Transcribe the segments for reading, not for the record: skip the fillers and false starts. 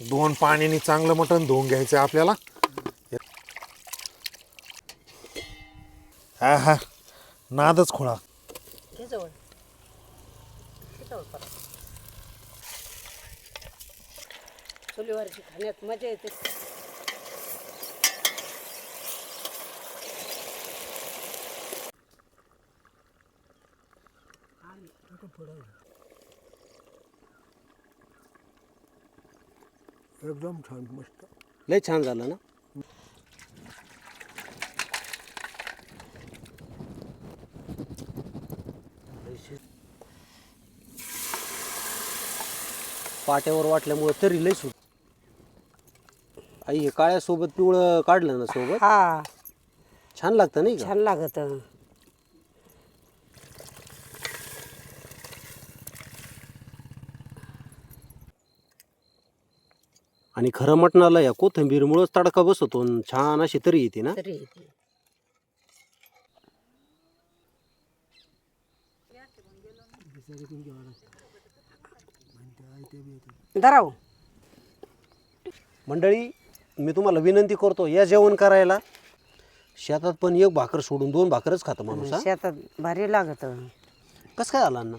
2 पाण्याने चांगलं मटण धुवून घ्यायचं आपल्याला. हा हा नादच खोळा. चुलीवरची खाण्यात मजा येते. एकदम छान मस्त. लय छान झालं ना. पाट्यावर वाटल्यामुळे तरी लय सुट. आई हे काळ्यासोबत पिवळं काढलं ना सोबत, हा छान लागतं नाही का. छान लागत. आणि खरं मटणाला या कोथिंबीरमुळेच तडका बसतो आणि छान अशी तरी येते ना. तरी धराव. मंडळी मी तुम्हाला विनंती करतो, या जेवण करायला. शेतात पण एक भाकर सोडून 2 भाकरच खातं माणूस. हा शेतात भारी लागत. कसं काय आला अण्णा.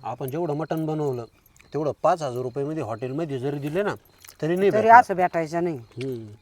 आपण जेवढं मटण बनवलं तेवढं 5,000 रुपयामध्ये हॉटेलमध्ये जरी दिले ना तरी नाही तरी भेटणार. असं भेटायचं नाही. हम्म.